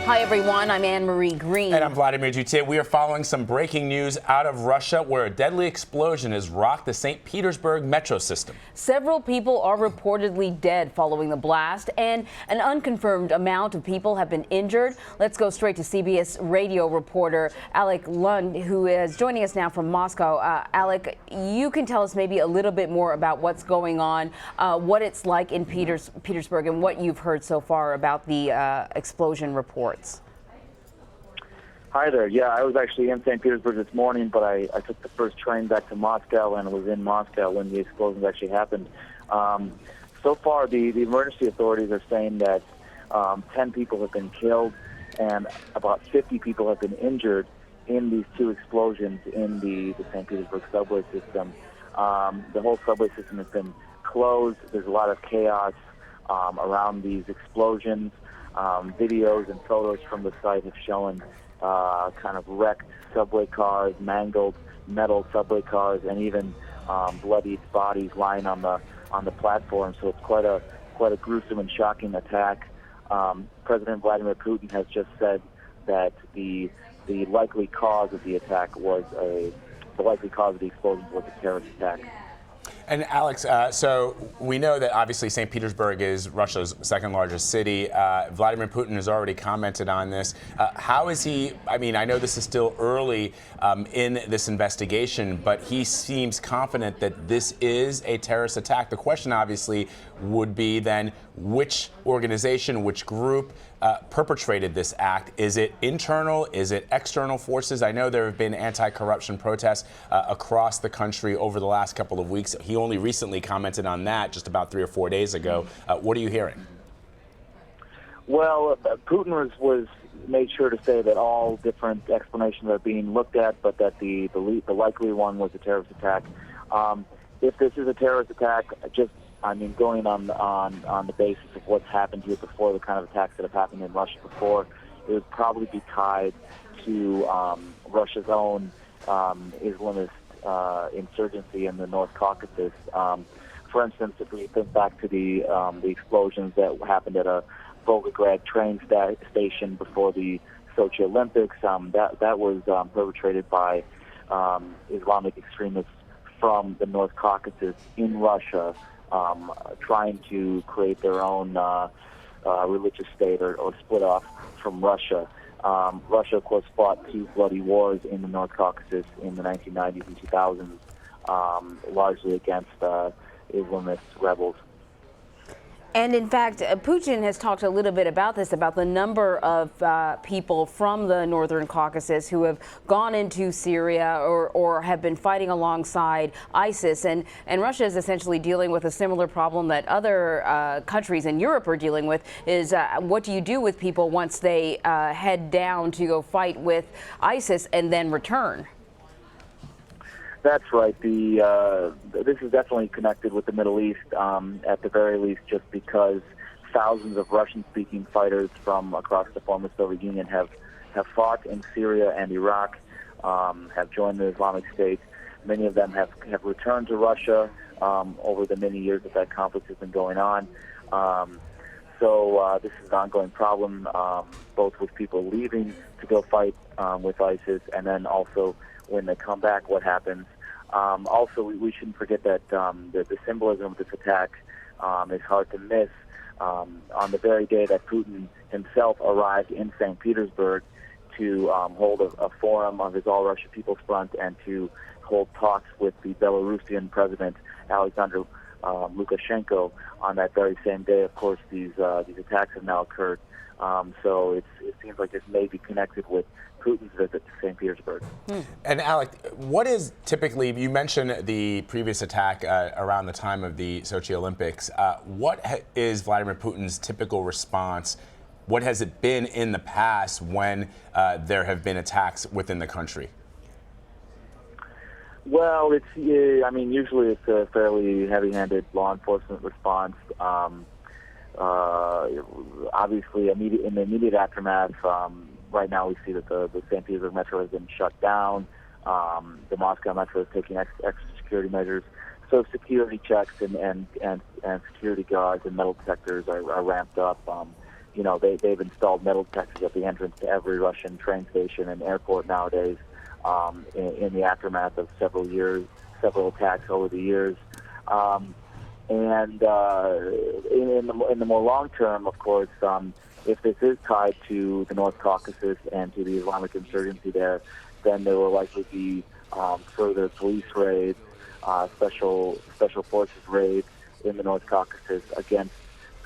Hi, everyone. I'm Anne-Marie Green. And I'm Vladimir Dutit. We are following some breaking news out of Russia where a deadly explosion has rocked the St. Petersburg metro system. Several people are reportedly dead following the blast, and an unconfirmed amount of people have been injured. Let's go straight to CBS Radio reporter Alec Luhn, who is joining us now from Moscow. Alec, you can tell us maybe a little bit more about what's going on, what it's like in Petersburg, and what you've heard so far about the explosion reports. Hi there. Yeah, I was actually in St. Petersburg this morning, but I took the first train back to Moscow and was in Moscow when the explosions actually happened. So far, the emergency authorities are saying that 10 people have been killed and about 50 people have been injured in these two explosions in the St. Petersburg subway system. The whole subway system has been closed. There's a lot of chaos around these explosions. Videos and photos from the site have shown kind of wrecked subway cars, mangled metal subway cars, and even bloodied bodies lying on the platform. So it's quite a gruesome and shocking attack. President Vladimir Putin has just said that the likely cause of the attack was the likely cause of the explosions was a terrorist attack. And Alex, so we know that obviously St. Petersburg is Russia's second largest city. Vladimir Putin has already commented on this. How is he, I mean, I know this is still early in this investigation, but he seems confident that this is a terrorist attack. The question obviously would be then which organization, which group perpetrated this act? Is it internal? Is it external forces? I know there have been anti-corruption protests across the country over the last couple of weeks. He only recently commented on that just about 3 or 4 days ago. What are you hearing? Well, Putin was made sure to say that all different explanations are being looked at, but that the likely one was a terrorist attack. If this is a terrorist attack, going on the basis of what's happened here before, the kind of attacks that have happened in Russia before, it would probably be tied to Russia's own Islamist insurgency in the North Caucasus. For instance, if we think back to the explosions that happened at a Volgograd train station before the Sochi Olympics, that was perpetrated by Islamic extremists from the North Caucasus in Russia, trying to create their own religious state or split off from Russia. Russia, of course, fought 2 bloody wars in the North Caucasus in the 1990s and 2000s, largely against Islamist rebels. And in fact, Putin has talked a little bit about this, about the number of people from the Northern Caucasus who have gone into Syria or have been fighting alongside ISIS. And Russia is essentially dealing with a similar problem that other countries in Europe are dealing with, is what do you do with people once they head down to go fight with ISIS and then return? That's right. This is definitely connected with the Middle East, at the very least, just because thousands of Russian-speaking fighters from across the former Soviet Union have fought in Syria and Iraq, have joined the Islamic State. Many of them have returned to Russia over the many years that conflict has been going on. So this is an ongoing problem, both with people leaving to go fight with ISIS, and then also when they come back, what happens. Also, we shouldn't forget that the symbolism of this attack is hard to miss. On the very day that Putin himself arrived in St. Petersburg to hold a forum of his All Russia People's Front and to hold talks with the Belarusian president, Alexander Lukashenko, on that very same day, of course, these attacks have now occurred. So it seems like this may be connected with Putin's visit to St. Petersburg. And Alec, what is typically, you mentioned the previous attack around the time of the Sochi Olympics. What is Vladimir Putin's typical response? What has it been in the past when there have been attacks within the country? Well, usually it's a fairly heavy-handed law enforcement response. Obviously, in the immediate aftermath, right now we see that the St. Petersburg Metro has been shut down. The Moscow Metro is taking extra security measures. So security checks and security guards and metal detectors are ramped up. they've installed metal detectors at the entrance to every Russian train station and airport nowadays. In the aftermath of several attacks over the years, and in the more long term, of course, if this is tied to the North Caucasus and to the Islamic insurgency there, then there will likely be further police raids, special forces raids in the North Caucasus against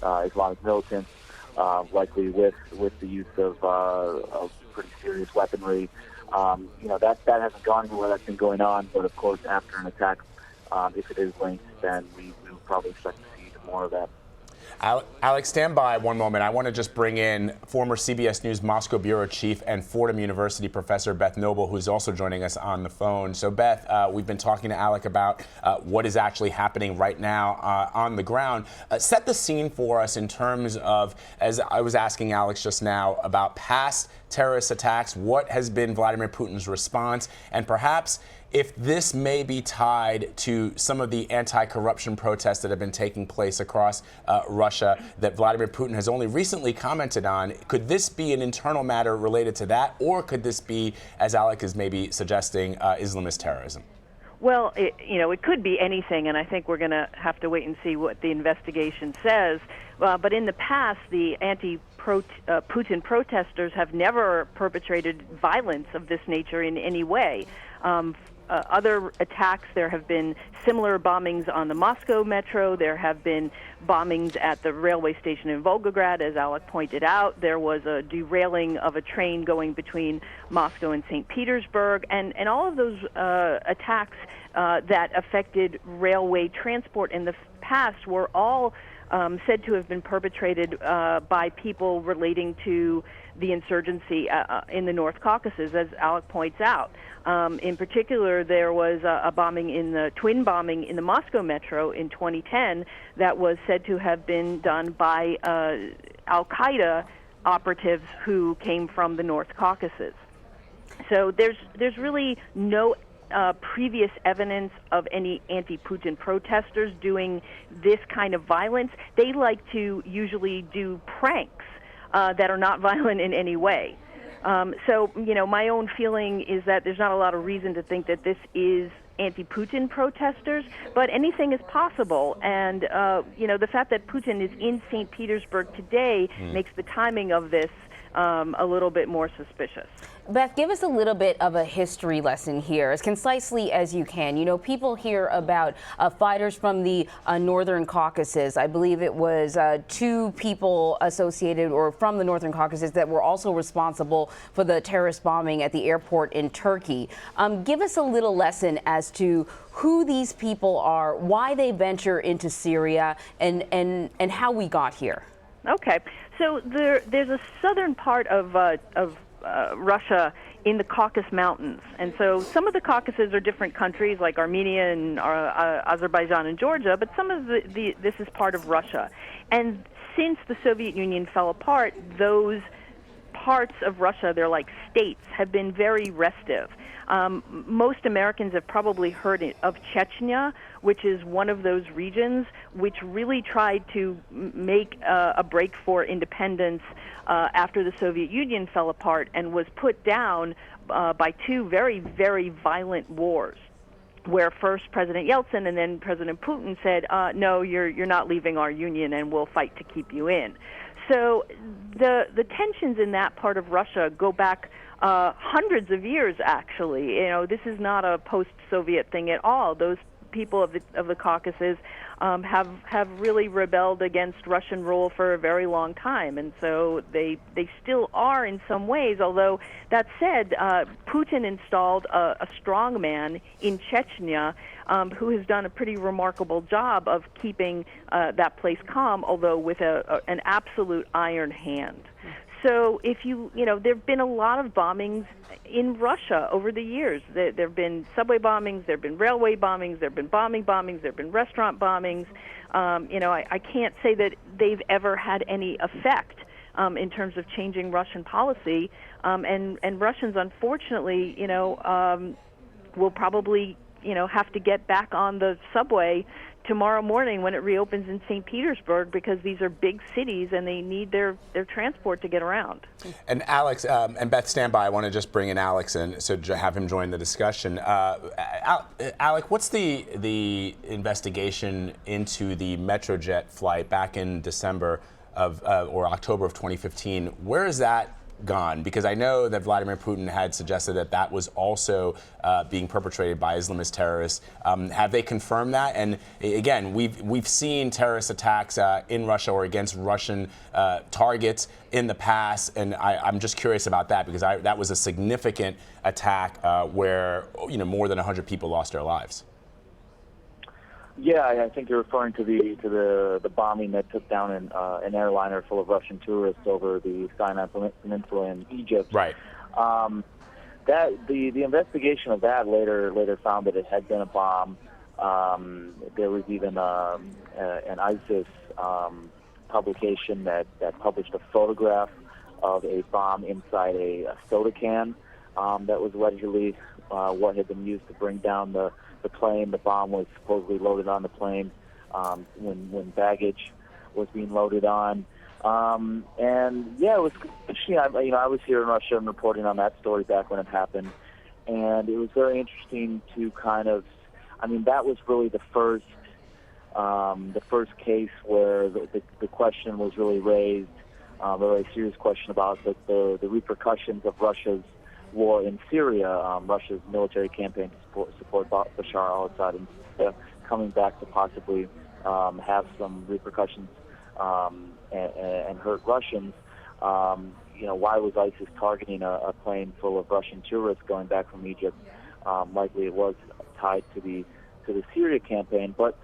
Islamic militants, likely with the use of pretty serious weaponry. That hasn't gone anywhere. That's been going on, but of course, after an attack, if it is linked, then we will probably expect to see even more of that. Alex, stand by one moment. I want to just bring in former CBS News Moscow bureau chief and Fordham University professor Beth Knobel, who's also joining us on the phone. So, Beth, we've been talking to Alec about what is actually happening right now on the ground. Set the scene for us in terms of, as I was asking Alex just now, about past terrorist attacks. What has been Vladimir Putin's response? And perhaps if this may be tied to some of the anti-corruption protests that have been taking place across Russia that Vladimir Putin has only recently commented on, could this be an internal matter related to that, or could this be, as Alec is maybe suggesting, Islamist terrorism? Well, it could be anything, and I think we're going to have to wait and see what the investigation says. But in the past, the anti-Putin protesters have never perpetrated violence of this nature in any way. Other attacks, there have been similar bombings on the Moscow metro. There have been bombings at the railway station in Volgograd, as Alec pointed out. There was a derailing of a train going between Moscow and St. Petersburg. And all of those attacks that affected railway transport in the past were all said to have been perpetrated by people relating to the insurgency in the North Caucasus, as Alec points out. In particular, there was a twin bombing in the Moscow metro in 2010 that was said to have been done by Al-Qaeda operatives who came from the North Caucasus. So there's really no previous evidence of any anti-Putin protesters doing this kind of violence. They like to usually do pranks that are not violent in any way. So, my own feeling is that there's not a lot of reason to think that this is anti-Putin protesters, but anything is possible. And, the fact that Putin is in St. Petersburg today makes the timing of this a little bit more suspicious. Beth, give us a little bit of a history lesson here, as concisely as you can. People hear about fighters from the Northern Caucasus. I believe it was 2 people associated or from the Northern Caucasus that were also responsible for the terrorist bombing at the airport in Turkey. Give us a little lesson as to who these people are, why they venture into Syria, and how we got here. Okay. So there's a southern part of Russia in the Caucasus Mountains. And so some of the Caucasus are different countries like Armenia and Azerbaijan and Georgia, but some of this is part of Russia. And since the Soviet Union fell apart, those parts of Russia, they're like states, have been very restive. Most Americans have probably heard of Chechnya, which is one of those regions which really tried to make a break for independence after the Soviet Union fell apart and was put down by 2 very, very violent wars, where first President Yeltsin and then President Putin said, no, you're not leaving our union and we'll fight to keep you in. So the tensions in that part of Russia go back hundreds of years, actually. This is not a post-Soviet thing at all. Those people of the Caucasus have really rebelled against Russian rule for a very long time, and so they still are in some ways. Although that said, Putin installed a strongman in Chechnya who has done a pretty remarkable job of keeping that place calm, although with an absolute iron hand. So there have been a lot of bombings in Russia over the years. There have been subway bombings, there have been railway bombings, there have been bombings, there have been restaurant bombings. I can't say that they've ever had any effect in terms of changing Russian policy. And Russians, unfortunately, will probably, have to get back on the subway tomorrow morning when it reopens in St. Petersburg, because these are big cities and they need their transport to get around. And Alex and Beth, stand by. I want to just bring in Alex and so have him join the discussion. Alec, what's the investigation into the Metrojet flight back in December or October of 2015? Where is that gone? Because I know that Vladimir Putin had suggested that was also being perpetrated by Islamist terrorists. Have they confirmed that? And again, we've seen terrorist attacks in Russia or against Russian targets in the past, and I'm just curious about that, because that was a significant attack where more than 100 people lost their lives. Yeah, I think you're referring to the bombing that took down an airliner full of Russian tourists over the Sinai Peninsula in Egypt. Right. That the investigation of that later found that it had been a bomb. There was even an ISIS publication that published a photograph of a bomb inside a soda can that was allegedly what had been used to bring down the plane. The bomb was supposedly loaded on the plane when baggage was being loaded on. And yeah, it was interesting. I was here in Russia and reporting on that story back when it happened, and it was very interesting to kind of, that was really the first case where the question was really raised, a very serious question about the repercussions of Russia's war in Syria, Russia's military campaign to support Bashar al-Assad, and coming back to possibly have some repercussions and hurt Russians. Why was ISIS targeting a plane full of Russian tourists going back from Egypt? Likely it was tied to the Syria campaign. But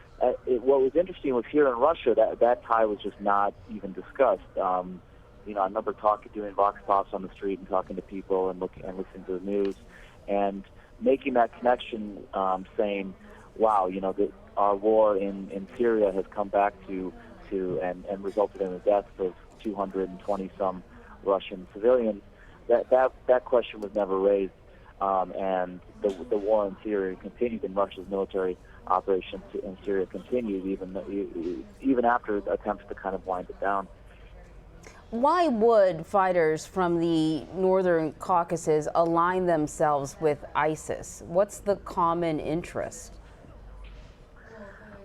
what was interesting was here in Russia that tie was just not even discussed. I remember doing vox pops on the street and talking to people and listening to the news and making that connection, saying, wow, our war in Syria has come back to and resulted in the deaths of 220 some Russian civilians. That question was never raised, and the war in Syria continued, and Russia's military operations in Syria continued even after attempts to kind of wind it down. Why would fighters from the northern Caucasus align themselves with ISIS? What's the common interest?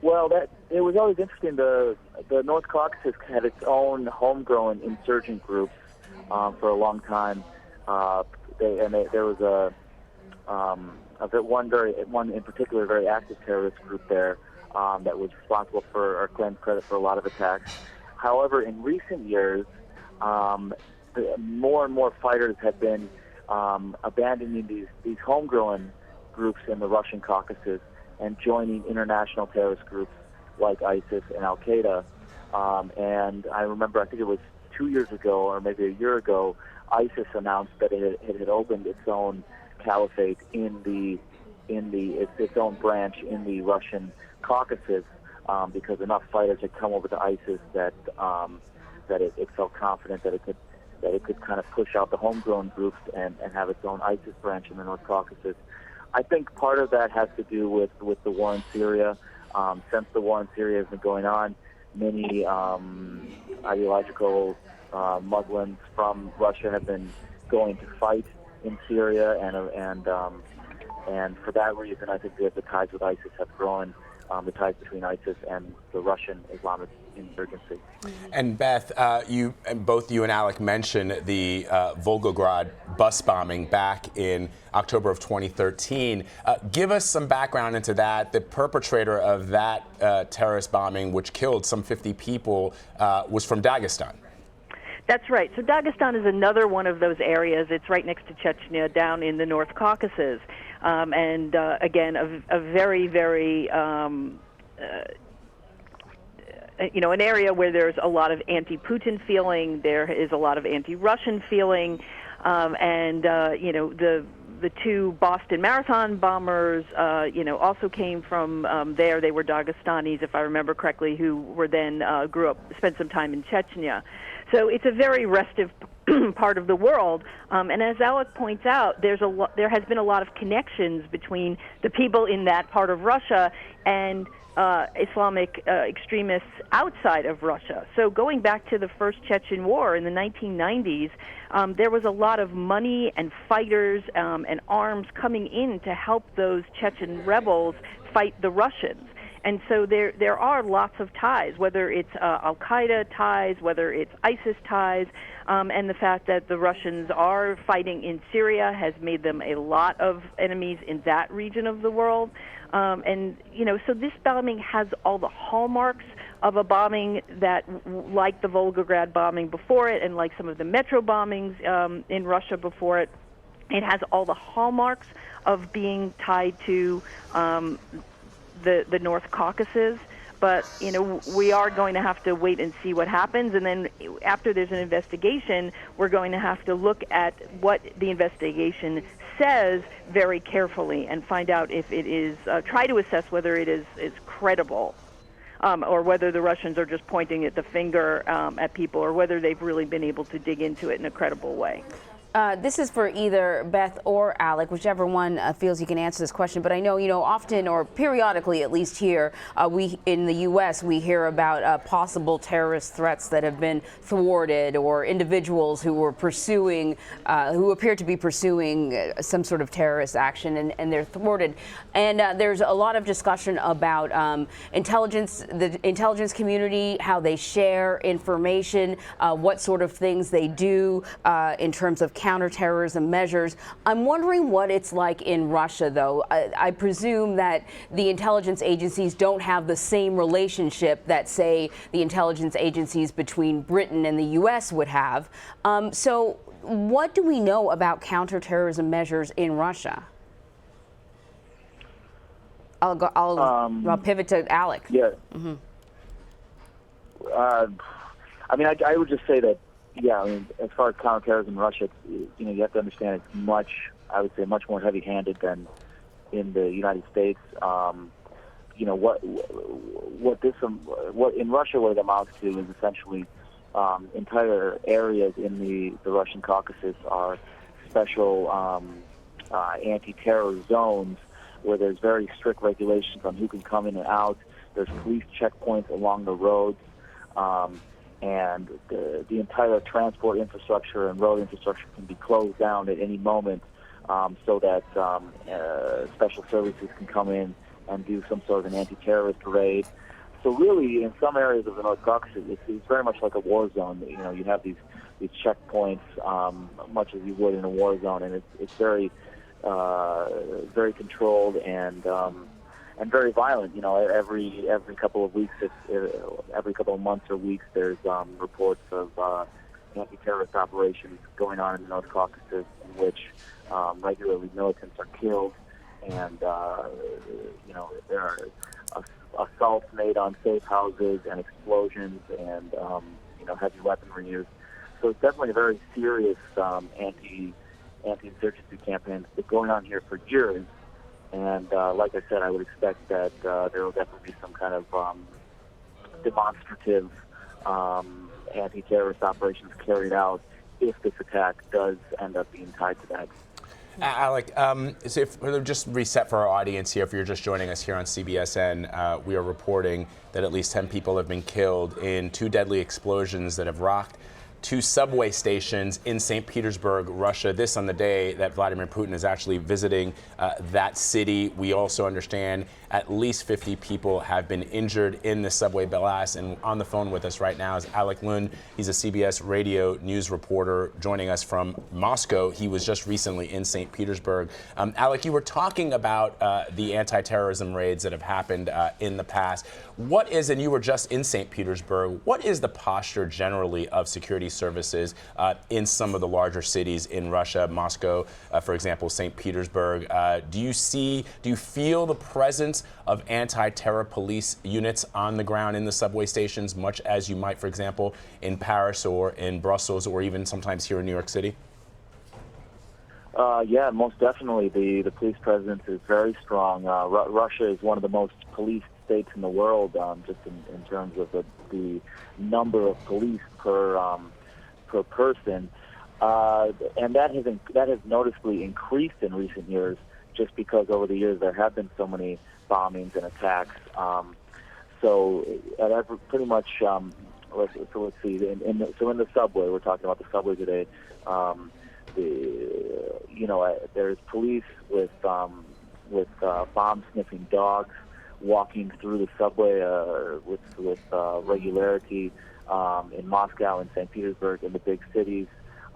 Well, it was always interesting. The North Caucasus had its own homegrown insurgent groups for a long time. There was one in particular very active terrorist group there that was responsible for or claimed credit for a lot of attacks. However, in recent years, more and more fighters have been abandoning these homegrown groups in the Russian Caucasus and joining international terrorist groups like ISIS and Al-Qaeda. And I remember, I think it was 2 years ago or maybe a year ago, ISIS announced that it had opened its own caliphate its own branch in the Russian Caucasus because enough fighters had come over to ISIS that it felt confident that it could kind of push out the homegrown groups and have its own ISIS branch in the North Caucasus. I think part of that has to do with the war in Syria. Since the war in Syria has been going on, many ideological Muslims from Russia have been going to fight in Syria, and for that reason, I think that the ties with ISIS have grown. The ties between ISIS and the Russian Islamist insurgency. And Beth, both you and Alec mentioned the Volgograd bus bombing back in October of 2013. Give us some background into that. The perpetrator of that terrorist bombing, which killed some 50 people, was from Dagestan. That's right. So Dagestan is another one of those areas. It's right next to Chechnya, down in the North Caucasus. And again, a very, very, an area where there's a lot of anti-Putin feeling. There is a lot of anti-Russian feeling. The two Boston Marathon bombers, also came from there. They were Dagestanis, if I remember correctly, who were then spent some time in Chechnya. So it's a very restive part of the world. And as Alec points out, there has been a lot of connections between the people in that part of Russia and Islamic extremists outside of Russia. So going back to the first Chechen War in the 1990s, there was a lot of money and fighters and arms coming in to help those Chechen rebels fight the Russians. And so there are lots of ties, whether it's Al-Qaeda ties, whether it's ISIS ties, and the fact that the Russians are fighting in Syria has made them a lot of enemies in that region of the world. And, so this bombing has all the hallmarks of a bombing that, like the Volgograd bombing before it and like some of the metro bombings in Russia before it, it has all the hallmarks of being tied to the North Caucasus. But, we are going to have to wait and see what happens. And then after there's an investigation, we're going to have to look at what the investigation says very carefully and find out if it is, try to assess whether it is credible, or whether the Russians are just pointing at the finger at people, or whether they've really been able to dig into it in a credible way. This is for either Beth or Alec, whichever one feels you can answer this question. But I know, often or periodically, at least here, we in the U.S., we hear about possible terrorist threats that have been thwarted, or individuals who were pursuing, who appear to be pursuing some sort of terrorist action, and they're thwarted. And there's a lot of discussion about the intelligence community, how they share information, what sort of things they do in terms of counterterrorism measures. I'm wondering what it's like in Russia, though. I presume that the intelligence agencies don't have the same relationship that, say, the intelligence agencies between Britain and the U.S. would have. So what do we know about counterterrorism measures in Russia? I'll pivot to Alec. Yeah. Mm-hmm. I would just say that, as far as counterterrorism in Russia, you have to understand it's much more heavy-handed than in the United States. What in Russia, what it amounts to is essentially entire areas in the Russian Caucasus are special anti-terror zones where there's very strict regulations on who can come in and out. There's police checkpoints along the roads. And the entire transport infrastructure and road infrastructure can be closed down at any moment, so that special services can come in and do some sort of an anti-terrorist raid. So really, in some areas of the North Caucasus, it's very much like a war zone. You have these checkpoints, much as you would in a war zone, and it's very very controlled and very violent. Every couple of weeks, every couple of months or weeks, there's reports of anti-terrorist operations going on in the North Caucasus, in which regularly militants are killed, and there are assaults made on safe houses and explosions and heavy weaponry use. So it's definitely a very serious anti-insurgency campaign that's been going on here for years. And like I said, I would expect that there will definitely be some kind of demonstrative anti-terrorist operations carried out if this attack does end up being tied to that. Alec, so if just reset for our audience here, if you're just joining us here on CBSN, we are reporting that at least 10 people have been killed in 2 deadly explosions that have rocked 2 subway stations in St. Petersburg, Russia. This on the day that Vladimir Putin is actually visiting that city. We also understand at least 50 people have been injured in the subway blast. And on the phone with us right now is Alec Luhn. He's a CBS Radio news reporter joining us from Moscow. He was just recently in St. Petersburg. Alec, you were talking about the anti-terrorism raids that have happened in the past. What is, and you were just in St. Petersburg, what is the posture generally of security services in some of the larger cities in Russia, Moscow, for example, St. Petersburg? Do you feel the presence of anti-terror police units on the ground in the subway stations, much as you might, for example, in Paris or in Brussels or even sometimes here in New York City? Yeah, most definitely. The police presence is very strong. Russia is one of the most policed states in the world, just in terms of the number of police per person. And that has noticeably increased in recent years, just because over the years there have been so many bombings and attacks. So at every, pretty much, let's see. In the subway, we're talking about the subway today. There's police with bomb-sniffing dogs walking through the subway with regularity in Moscow and St. Petersburg, in the big cities.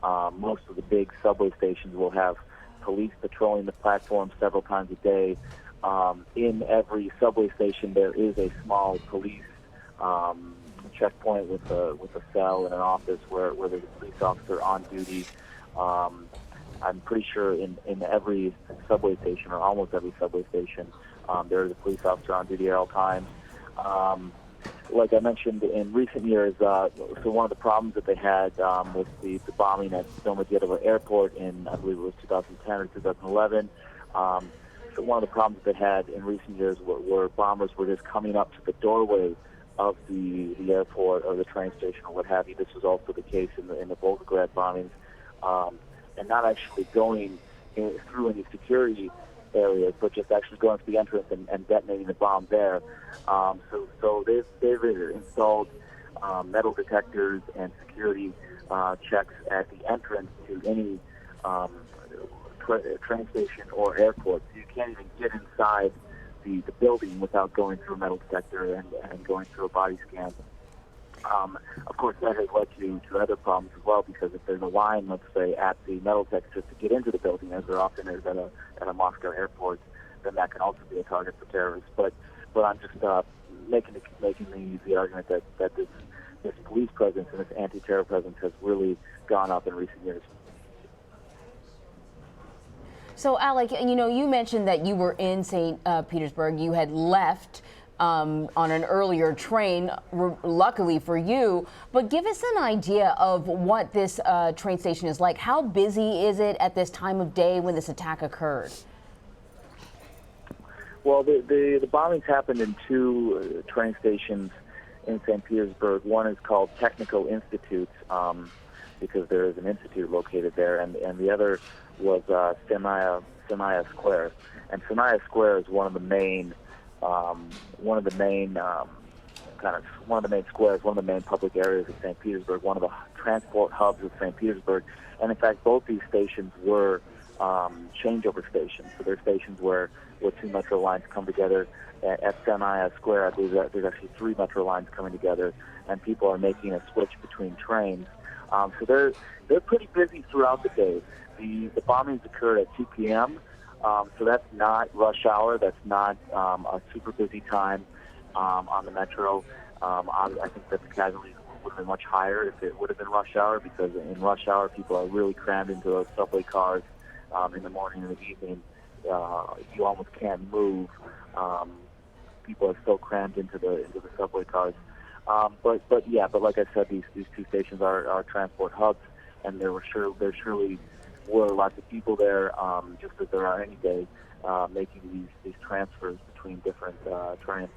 Most of the big subway stations will have police patrolling the platform several times a day. In every subway station, there is a small police checkpoint with a cell and an office where there's a police officer on duty. I'm pretty sure in every subway station, or almost every subway station, there is a police officer on duty at all times. Like I mentioned, in recent years, so one of the problems that they had with the bombing at Domodedovo Airport in, I believe it was 2010 or 2011, so one of the problems that they had in recent years were bombers were just coming up to the doorway of the airport or the train station or what have you. This was also the case in the Volgograd bombings, and not actually going through any security areas, but just actually going to the entrance and detonating the bomb there. So they've installed metal detectors and security checks at the entrance to any train station or airport. So you can't even get inside the building without going through a metal detector and going through a body scan. Of course, that has led to other problems as well, because if there's a line, let's say, at the metal detector to get into the building, as there often is at a Moscow airport, then that can also be a target for terrorists. But I'm just making the argument that this police presence and this anti-terror presence has really gone up in recent years. So, Alec, you mentioned that you were in St. Petersburg. You had left on an earlier train, luckily for you. But give us an idea of what this train station is like. How busy is it at this time of day when this attack occurred? Well, the bombings happened in two train stations in St. Petersburg. One is called Technical Institute, because there is an institute located there, and the other was Semaya Square. And Semaya Square is one of the main squares, one of the main public areas of St. Petersburg, one of the transport hubs of St. Petersburg. And in fact, both these stations were changeover stations. So they're stations where two metro lines come together. At Semaya Square, I believe that there's actually three metro lines coming together, and people are making a switch between trains. So they're pretty busy throughout the day. The bombings occurred at 2 p.m., so that's not rush hour. That's not a super busy time on the metro. I think that the casualties would have been much higher if it would have been rush hour, because in rush hour, people are really crammed into those subway cars in the morning and the evening. You almost can't move. People are so crammed into the subway cars. But like I said, these two stations are transport hubs, and there surely were lots of people there, just as there are any day, making these transfers between different trains.